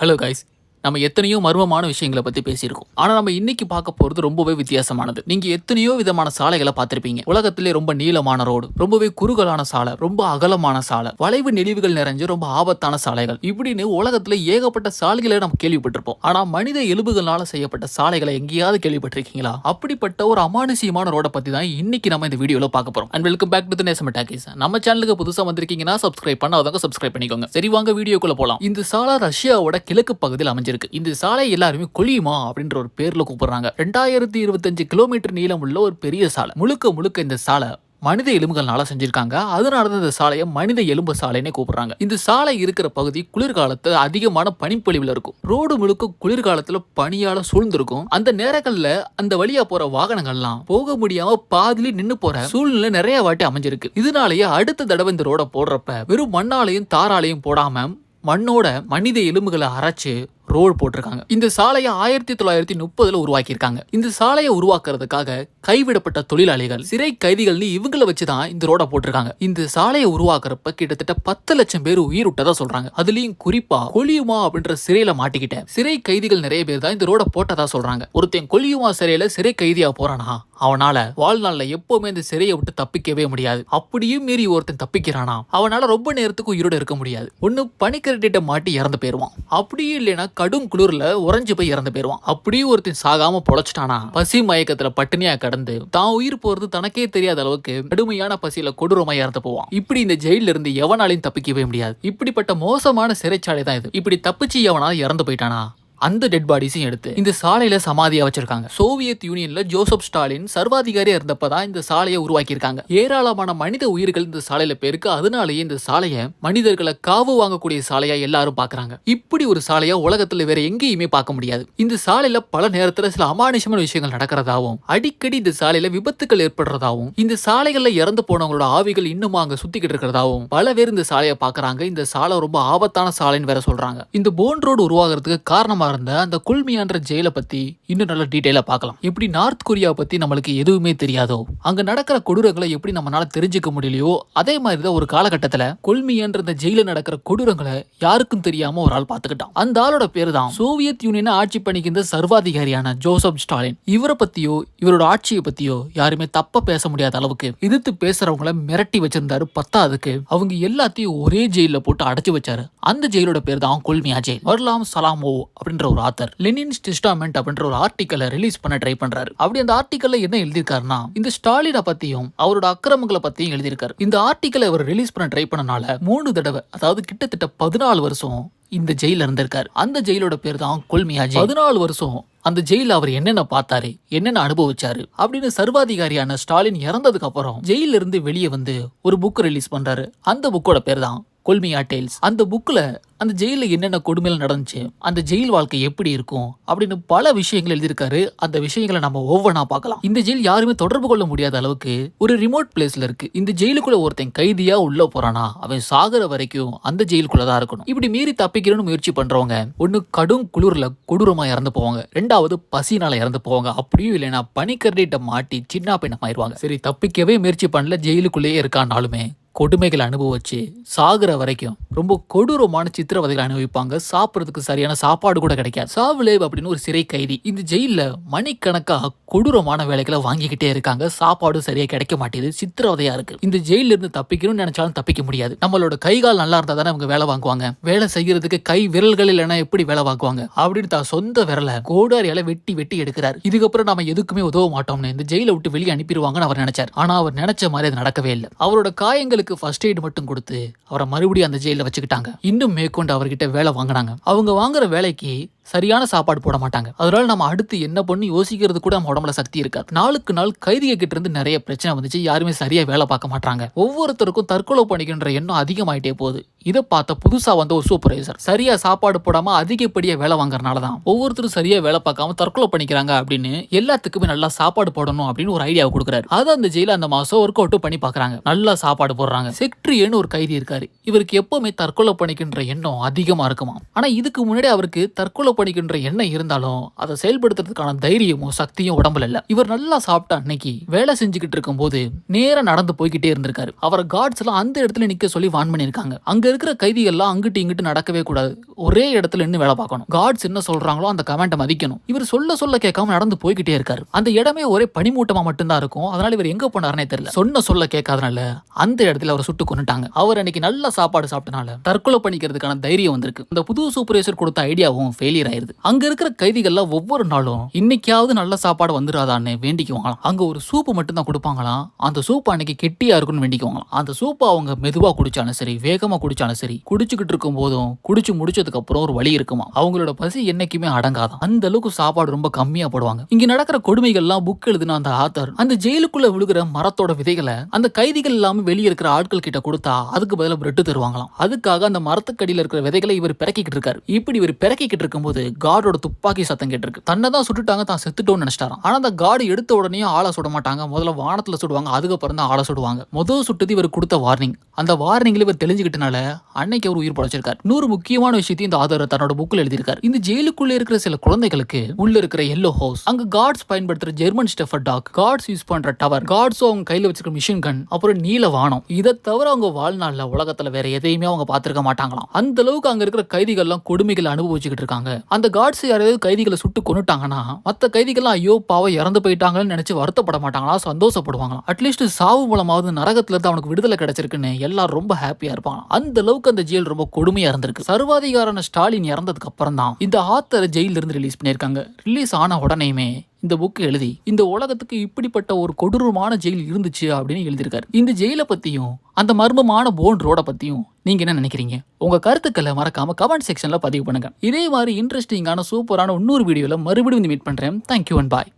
Hello guys, நம்ம எத்தனையோ மர்மமான விஷயங்களை பத்தி பேசியிருக்கோம். ஆனா நம்ம இன்னைக்கு பார்க்க போறது ரொம்பவே வித்தியாசமானது. நீங்க எத்தனையோ விதமான சாலைகளை பார்த்திருப்பீங்க. உலகத்திலே ரொம்ப நீளமான ரோடு, ரொம்பவே குறுகலான சாலை, ரொம்ப அகலமான சாலை, வளைவு நெளிவுகள் நிறைஞ்ச ரொம்ப ஆபத்தான சாலைகள், இப்படின்னு உலகத்துல ஏகப்பட்ட சாலைகளை நம்ம கேள்விப்பட்டிருப்போம். ஆனா மனித எலும்புகளால செய்யப்பட்ட சாலைகளை எங்கேயாவது கேள்விப்பட்டிருக்கீங்களா? அப்படிப்பட்ட ஒரு அமானுஷியமான ரோட பத்தி தான் இன்னைக்கு நம்ம இந்த வீடியோல பார்க்க போறோம். And welcome back to the Nesam Talkies. நம்ம சேனலுக்கு புதுசா வந்திருக்கீங்கன்னா சப்ஸ்கிரைப் பண்ணாதவங்க சப்ஸ்கிரைப் பண்ணிக்கோங்க. சரி, வாங்க வீடியோக்குள்ள போலாம். இந்த சாலை ரஷ்யாவோட கிழக்கு பகுதியில் அமைஞ்சிருக்கு. இந்த சாலை எல்லாருமே கொலியுமா அப்படின்ற ஒரு பேர்ல கூப்பிடுறாங்க. 2025 கிலோமீட்டர் நீளம் உள்ள ஒரு பெரிய சாலை. முழுக்க முழுக்க இந்த சாலை மனித எலும்புகள்னால செஞ்சிருக்காங்க. அதனால இந்த சாலையை மனித எலும்பு சாலைன்னு கூப்பிடுறாங்க. இந்த சாலை இருக்கிற பகுதி குளிர்காலத்துல அதிகமான பனிப்பொழிவுல இருக்கும். ரோடு முழுக்க குளிர்காலத்துல பனியால சூழ்ந்திருக்கும். அந்த நேரங்கள்ல அந்த வழியா போற வாகனங்கள்லாம் போக முடியாம பாதியில நின்னு போற சூழ்நிலை நிறைய வாட்டி அமைஞ்சிருக்கு. இதனாலேயே அடுத்த தடவை இந்த ரோட போடுறப்ப வெறும் மண்ணாலையும் தாராலையும் போடாம மண்ணோட மனித எலும்புகளை அரைச்சு ரோடு போட்டிருக்காங்க. இந்த சாலையை 1930 உருவாக்கியிருக்காங்க. இந்த சாலையை உருவாக்குறதுக்காக கைவிடப்பட்ட தொழிலாளிகள், சிறை கைதிகள்னு இவங்களை வச்சுதான் இந்த ரோட போட்டிருக்காங்க. இந்த சாலையை உருவாக்குறப்ப கிட்டத்தட்ட 10 லட்சம் பேர் உயிர் விட்டதா சொல்றாங்க. அதுலயும் குறிப்பா கொலியுமா அப்படின்ற சிறையில மாட்டிக்கிட்ட சிறை கைதிகள் நிறைய பேர் தான் இந்த ரோட போட்டதா சொல்றாங்க. ஒருத்தன் கொலியுமா சிறையில சிறை கைதியா போறானா அவனால வாழ்நாள்ல எப்பவுமே இந்த சிறையை விட்டு தப்பிக்கவே முடியாது. அப்படியும் மீறி ஒருத்தன் தப்பிக்கிறானா அவனால ரொம்ப நேரத்துக்கு உயிரோட இருக்க முடியாது. ஒண்ணு பனிக்கரட்டிட்ட மாட்டி இறந்து போயிருவான், அப்படியும் இல்லைன்னா கடும் குளிர்ல உறைஞ்சு போய் இறந்து போயிருவான். அப்படியே ஒருத்தன் சாகாம பொழைச்சிட்டானா பசி மயக்கத்துல பட்டினியா கடந்து தான் உயிர் போறது தனக்கே தெரியாத அளவுக்கு கடுமையான பசியில கொடூரமா இறந்து போவான். இப்படி இந்த ஜெயில இருந்து எவனாலையும் தப்பிக்கவே முடியாது. இப்படிப்பட்ட மோசமான சிறைச்சாலை தான் இது. இப்படி தப்பிச்சு எவனால இறந்து போயிட்டானா அந்த டெட் பாடிஸையும் எடுத்து இந்த சாலையில சமாதியா வச்சிருக்காங்க. சோவியத் யூனியன்ல ஜோசப் ஸ்டாலின் சர்வாதிகாரியா இருந்தப்பதான் இந்த சாலையை உருவாக்கியிருக்காங்க. ஏராளமான மனித உயிர்கள் இந்த சாலையில பேருக்கு. அதனாலேயே இந்த சாலையை மனிதர்களை காவு வாங்கக்கூடிய சாலையா எல்லாரும் பாக்குறாங்க. இப்படி ஒரு சாலையா உலகத்துல வேற எங்கேயுமே பார்க்க முடியாது. இந்த சாலையில பல நேரத்துல சில அமானுஷமான விஷயங்கள் நடக்கிறதாவும், அடிக்கடி இந்த சாலையில விபத்துகள் ஏற்படுறதாவும், இந்த சாலைகள்ல இறந்து போனவங்களோட ஆவிகள் இன்னும் அங்க சுத்திக்கிட்டு இருக்கிறதாவும் பல பேர் இந்த சாலையை பாக்குறாங்க. இந்த சாலை ரொம்ப ஆபத்தான சாலைன்னு வேற சொல்றாங்க. இந்த போன் ரோடு உருவாகிறதுக்கு காரணமா இருந்த அந்த குல்மியான்ற ஜெயிலை பத்தி இன்னும் நல்ல டீடைலா பார்க்கலாம். எப்படி நார்த் கொரியா பத்தி நம்மளுக்கு எதுவுமே தெரியாதோ, அங்க நடக்கிற கொடூரங்களை எப்படி நம்மளால தெரிஞ்சுக்க முடியலையோ, அதே மாதிரி தான் ஒரு காலகட்டத்துல குல்மியான்ற இந்த ஜெயில நடக்கிற கொடூரங்களை யாருக்கும் தெரியாம ஒரு ஆள் பார்த்துக்கிட்டான். அந்த ஆளோட பேரு தான் சோவியத் யூனியனை ஆட்சி பண்ணிக்கிற சர்வாதிகாரியான ஜோசப் ஸ்டாலின். இவரை பத்தியோ இவரோட ஆட்சியை பத்தியோ யாருமே தப்ப பேச முடியாத அளவுக்கு எதிர்த்து பேசுறவங்களை மிரட்டி வச்சிருந்தாரு. பத்தாவதுக்கு அவங்க எல்லாத்தையும் ஒரே ஜெயில போட்டு அடைச்சு வச்சாரு. அந்த ஜெயிலோட பேர் தான் குல்மியா ஜெயில். வரலாம் சலாமோ அப்படின்ற ஒரு ஆத்தர் லெனின்ஸ் டெஸ்டாமெண்ட் அப்படின்ற ஒரு ஆர்டிக்கலை ரிலீஸ் பண்ண ட்ரை பண்றாரு. அப்படி அந்த ஆர்டிக்கல்ல என்ன எழுதியிருக்காருன்னா, இந்த ஸ்டாலினை பத்தியும் அவரோட அக்கிரமங்களை பத்தியும் எழுதியிருக்காரு. இந்த ஆர்டிக்கலை அவர் ரிலீஸ் பண்ண ட்ரை பண்ணனால 3 தடவை, அதாவது கிட்டத்தட்ட 14 வருஷம் இந்த ஜெயில இருந்திருக்காரு. அந்த ஜெயிலோட பேர் தான் குல்மியா ஜெயில். 14 வருஷம் அந்த ஜெயில அவர் என்னென்ன பார்த்தாரு, என்னென்ன அனுபவிச்சாரு அப்படின்னு சர்வாதிகாரியான ஸ்டாலின் இறந்ததுக்கு அப்புறம் ஜெயில இருந்து வெளியே வந்து ஒரு புக் ரிலீஸ் பண்றாரு. அந்த புக்கோட பேர் தான் குல்மியா டேல்ஸ். அந்த புக்ல அந்த ஜெயில என்னென்ன கொடுமைகள் நடந்துச்சு, அந்த ஜெயில் வாழ்க்கை எப்படி இருக்கும் அப்படின்னு பல விஷயங்கள் எழுதியிருக்காரு. அந்த விஷயங்களை நம்ம ஒவ்வொன்றா பார்க்கலாம். இந்த ஜெயில் யாருமே தொடர்பு கொள்ள முடியாத அளவுக்கு ஒரு ரிமோட் பிளேஸ்ல இருக்கு. இந்த ஜெயிலுக்குள்ள ஒருத்தன் கைதியா உள்ள போறானா அவன் சாகுற வரைக்கும் அந்த ஜெயிலுக்குள்ளதான் இருக்கணும். இப்படி மீறி தப்பிக்கணும்னு முயற்சி பண்றவங்க ஒண்ணு கடும் குளிர்ல கொடூரமா இறந்து போவாங்க, 2வது பசினால இறந்து போவாங்க, அப்படியும் இல்லைன்னா பனிக்கரடிட்ட மாட்டி சின்ன பின்னமாயிருவாங்க. சரி, தப்பிக்கவே முயற்சி பண்ணல, ஜெயிலுக்குள்ளேயே இருக்கானாலுமே கொடுமைகளை அனுபவிச்சு சாகுற வரைக்கும் ரொம்ப கொடூரமான சித்திரவதைகளை அனுபவிப்பாங்க. சாப்பிட்றதுக்கு சரியான சாப்பாடு கூட கிடைக்காது. சாவுலேவ் அப்படின்னு ஒரு சிறை கைதி இந்த ஜெயில மணிக்கணக்கா கொடூரமான வேலைகளை வாங்கிக்கிட்டே இருக்காங்க. சாப்பாடு சரியா கிடைக்க மாட்டேது, சித்திரவதையா இருக்கு. இந்த ஜெயில இருந்து தப்பிக்கணும்னு நினைச்சாலும் தப்பிக்க முடியாது. நம்மளோட கைகால் நல்லா இருந்தா தானே அவங்க வேலை வாங்குவாங்க. வேலை செய்யறதுக்கு கை விரல்கள் இல்லைன்னா எப்படி வேலை வாங்குவாங்க அப்படின்னு தான் சொந்த விரலை கோடாரியால வெட்டி வெட்டி எடுக்கிறாரு. இதுக்கப்புறம் நம்ம எதுக்குமே உதவ மாட்டோம்னு இந்த ஜெயில விட்டு வெளியே அனுப்பிடுவாங்கன்னு அவர் நினைச்சார். ஆனா அவர் நினைச்ச மாதிரி அது நடக்கவே இல்லை. அவரோட காயங்களுக்கு ஃபர்ஸ்ட் எய்ட் மட்டும் கொடுத்து அவரை மறுபடியும் அந்த ஜெயில வச்சுக்கிட்டாங்க. இன்னும் மேற்கொண்டு அவர்கிட்ட வேலை வாங்கினாங்க. அவங்க வாங்குற வேலைக்கு சரியான சாப்பாடு போட மாட்டாங்க. அதனால நம்ம அடுத்து என்ன பண்ணி யோசிக்கிறது கூட நம்ம உடம்புல சக்தி இருக்காது. நாளுக்கு நாள் கைதிக கிட்ட இருந்து நிறைய பிரச்சனை வந்துச்சு. யாருமே சரியா வேலை பார்க்க மாட்டாங்க. ஒவ்வொருத்தருக்கும் தற்கொலை பண்ணிக்கின்ற எண்ணம் அதிகமாயிட்டே போகுது. இதை பார்த்த புதுசா வந்த ஒரு சூப்பர்வைசர் சரியா சாப்பாடு போடாம அதிகப்படியா வேலை வாங்குறதுனாலதான் ஒவ்வொருத்தரும் சரியா வேலை பார்க்காம தற்கொலை பண்ணிக்கிறாங்க அப்படின்னு எல்லாத்துக்குமே நல்லா சாப்பாடு போடணும் அப்படின்னு ஒரு ஐடியாவை கொடுக்குறாரு. அதை அந்த ஜெயில அந்த மாசம் ஒர்க் அவுட் பண்ணி பாக்குறாங்க. நல்லா சாப்பாடு போடுறாங்க. செக்ட்ரியன்னு ஒரு கைதி இருக்காரு. இவருக்கு எப்பவுமே தற்கொலை பண்ணிக்கின்ற எண்ணம் அதிகமா இருக்குமா. ஆனா இதுக்கு முன்னாடி அவருக்கு தற்கொலை பண்ணிக்கின்ற எண்ணம் இருந்தாலும் அதை செயல்படுத்துறதுக்கான தைரியமும் சக்தியும் உடம்புல இல்ல. இவர் நல்லா சாப்பிட்ட அன்னைக்கு வேலை செஞ்சுக்கிட்டு இருக்கும் போது நேரா நடந்து போய்கிட்டே இருந்திருக்காரு. அவரை கார்ட்ஸ் எல்லாம் அந்த இடத்துல நிக்க சொல்லி வான் பண்ணிருக்காங்க. அங்க இருக்கிற கைதிகள் எல்லாம் அங்கிட்டு இங்கிட்டு நடக்கவே கூடாது, ஒரே இடத்துல நின்று வேலை பார்க்கணும். கார்ட்ஸ் என்ன சொல்றாங்களோ அந்த கமெண்ட்டை மதிக்கணும். இவர் சொல்ல சொல்ல கேட்காம நடந்து போய்கிட்டே இருக்காரு. அந்த இடமே ஒரே பனிமூட்டமா மட்டும்தான் இருக்கும். அதனால இவர் எங்க போனாருனே தெரியல. சொன்ன சொல்ல கேட்காதனால அந்த இடத்துல அவரை சுட்டு கொன்னுட்டாங்க. அவர் அன்னைக்கு நல்ல சாப்பாடு சாப்பிட்டனால தற்கொலை பண்ணிக்கிறதுக்கான தைரியம் வந்திருக்கு. இந்த புது சூப்பர்வைசர் கொடுத்த ஐடியாவும் ஃபெயிலியர் ஆயிருது. அங்க இருக்கிற கைதிகள்லாம் ஒவ்வொரு நாளும் இன்னைக்காவது நல்ல சாப்பாடு வந்துடாதான்னு வேண்டிக்குவாங்களாம். அங்க ஒரு சூப்பு மட்டும் தான் கொடுப்பாங்களாம். அந்த சூப் அன்னைக்கு கெட்டியா இருக்குன்னு வேண்டிக்குவாங்களாம். அந்த சூப்பை அவங்க மெதுவா குடிச்சாலும் சரி, வேகமா குடிச்சாலும் சரி, குடிச்சுக்கிட்டு இருக்கும் போதும் குடிச்சு முடிச்சதுக்கு அப்புறம் ஒரு வலி இருக்குமா. அவங்களோட பசி என்னைக்குமே அடங்காதான். அந்த அளவுக்கு சாப்பாடு ரொம்ப கம்மியா போடுவாங்க. இங்க நடக்கிற கொடுமைகள்லாம் புக் எழுதின அந்த ஆத்தர் அந்த ஜெயிலுக்குள்ள விழுகிற மரத்தோட விதைகளை அந்த கைதிகள் இல்லாம வெளியே இருக்கிற ஆட்கள் கிட்ட கொடுத்தா அதுக்கு பதிலா பிரெட் தருவாங்களாம். அதுக்காக அந்த மரத்துக்கடியில இருக்கிற விதைகளை இவர் பிறக்கிட்டு இருக்காரு. இப்படி இவர் பிறக்கிட்டு இருக்கும்போது கார்டோட துப்பாக்கி சத்தம் கேட்டிருக்கு. தன்னை தான் சுட்டுட்டாங்க, தான் செத்துட்டோன்னு நினைச்சிட்டாராம். ஆனா அந்த கார்டு எடுத்த உடனே ஆளை சுட மாட்டாங்க. முதல்ல வானத்துல சுடுவாங்க, அதுக்கப்புறம் தான் ஆளை சுடுவாங்க. முதல் சுட்டது இவர் கொடுத்த வார்னிங். அந்த வார்னிங்ல இவர் தெளிஞ்சுக்கிட்டனால அன்னைக்கு அவர் உயிர் படைச்சிருக்காரு. இன்னொரு முக்கியமான விஷயத்தையும் இந்த ஆதர் தன்னோட புக்ல எழுதியிருக்காரு. இந்த ஜெயிலுக்குள்ள இருக்கிற சில குழந்தைகளுக்கு உள்ள இருக்கிற எல்லோ ஹவுஸ், அங்க கார்ட்ஸ் பயன்படுத்துற ஜெர்மன் ஸ்டெஃபர்ட் டாக், கார்ட்ஸ் யூஸ் பண்ற டவர், கார்ட்ஸ் அவங்க கையில வச்சிருக்க மிஷின் கன், அப்புறம் நீல வானம், இதை தவிர அவங்க வாழ்நாள்ல உலகத்துல வேற எதையுமே அவங்க பார்த்திருக்க மாட்டாங்களாம். அந்த அளவுக்கு அங்க இருக்கிற கைதிகள் எல்லாம் கொடுமைகளை அனுபவிச்சுக்கிட்டு இருக்காங்க. அந்த கார்ட்ஸ் யாராவது கைதிகளை சுட்டு கொன்னுட்டாங்கன்னா மத்த கைதிகள் ஐயோ பாவம் இறந்து போயிட்டாங்கன்னு நினைச்சு வருத்தப்பட மாட்டாங்களா, சந்தோஷப்படுவாங்களாம். அட்லீஸ்ட் சாவு மூலமாவது நரகத்துல இருந்து அவனுக்கு விடுதலை கிடைச்சிருக்குன்னு எல்லாரும் ரொம்ப ஹாப்பியா இருப்பாங்க. அந்த அளவுக்கு அந்த ஜெயில் ரொம்ப கொடுமையா இருந்திருக்கு. சர்வாதிகாரான ஸ்டாலின் இறந்ததுக்கு அப்புறம் தான் இந்த ஆத்தர் ஜெயில இருந்து ரிலீஸ் பண்ணிருக்காங்க. ரிலீஸ் ஆன உடனேயுமே இந்த புக் எழுதி இந்த உலகத்துக்கு இப்படிப்பட்ட ஒரு கொடூரமான ஜெயில் இருந்துச்சு அப்படின்னு எழுதியிருக்காரு. இந்த ஜெயிலை பத்தியும் அந்த மர்மமான போன் ரோட பத்தியும் நீங்க என்ன நினைக்கிறீங்க? உங்க கருத்துக்களை மறக்காம கமெண்ட் செக்ஷன்ல பதிவு பண்ணுங்க. இதே மாதிரி இன்ட்ரெஸ்டிங்கான சூப்பரான இன்னொரு வீடியோல மறுபடியும் மீட் பண்றேன். Thank you and bye.